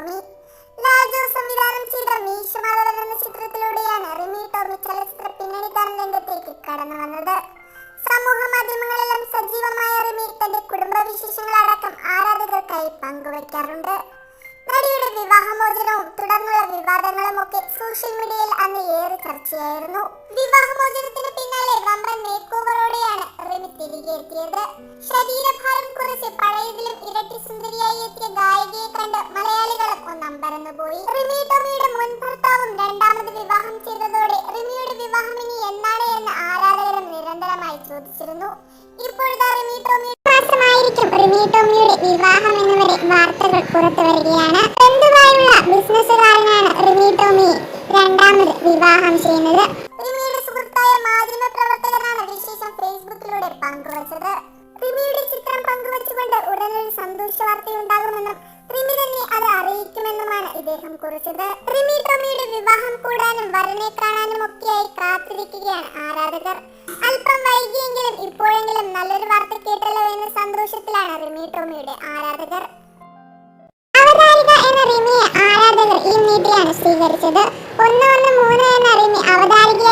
ടോമി. ലാൽ ജോസ് സംവിധാനം ചെയ്ത മീശ മാധവൻ എന്ന ചിത്രത്തിലൂടെയാണ് റിമി ടോമി ചലച്ചിത്ര പിന്നണിക്കാരൻ രംഗത്തേക്ക് കടന്നു വന്നത്. സമൂഹ മാധ്യമങ്ങളിലും സജീവമായ റിമി തന്റെ കുടുംബവിശേഷങ്ങളടക്കം ആരാധകർക്കായി പങ്കുവയ്ക്കാറുണ്ട്. നടിയുടെ വിവാഹമോചനവും തുടർന്നുള്ള വിവാദങ്ങളും ഒക്കെ സോഷ്യൽ മീഡിയയിൽ അന്ന് ഏറെ ചർച്ചയായിരുന്നു. വിവാഹമോചനത്തിന് പിന്നാലെ വമ്പൻ മേക്ക് ഓവറോടെയാണ് റിമി തിരികെ എത്തിയത്. ശരീരഭാരം കുറച്ച് പഴയതിലും ഇരട്ടി സുന്ദരിയായി എത്തിയ ഗായികയെ കണ്ട് മലയാളികളും ഒന്നമ്പരന്നുപോയി. റിമി ടോമിയുടെ മുൻ ഭർത്താവും രണ്ടാമത് വിവാഹം ചെയ്തതോടെ റിമിയുടെ വിവാഹം ഇനി എന്നാണ് എന്ന് ആരാധകരും നിരന്തരമായി ചോദിച്ചിരുന്നു. ഇപ്പോഴത്തെ റിമി ടോമിയുടെ മാസമായിരിക്കും റിമി ടോമിയുടെ വിവാഹം എന്നുവരെ വാർത്തകൾ പുറത്തു വരികയാണ്. ബന്ധുവായുള്ള ബിസിനസ്സുകാരനാണ് റിമി ടോമി രണ്ടാമത് വിവാഹം ചെയ്യുന്നത്. റിമിയുടെ സുഹൃത്തായ മാധ്യമ പ്രവർത്തകനാണ് വിശേഷം ഫേസ്ബുക്കിലൂടെ പങ്കുവച്ചത്. റിമിയുടെ ചിത്രം പങ്കുവച്ചുകൊണ്ട് ഉടനൊരു സന്തോഷ വാർത്തയുണ്ടാകുമെന്നും റിമി തന്നെ അത് അറിയിക്കുമെന്നുമാണ് ഇദ്ദേഹം കുറിച്ചത്. റിമി ടോമിയുടെ വിവാഹം കൂടാനും വരനെ കാണാനും ഒക്കെയായി കാത്തിരിക്കുകയാണ് ആരാധകർ. അല്പം വൈകിയെങ്കിലും ഇപ്പോഴെങ്കിലും നല്ലൊരു വാർത്ത കേട്ടല്ലോ എന്ന സന്തോഷത്തിലാണ് റിമി ടോമിയുടെ ആരാധകർ. അവതാരിക എന്ന റിമിയെ ആരാധകർ ഈ നീട്ടിയാണ് സ്വീകരിച്ചത്. 113 എന്ന റിമി അവതാരികയായി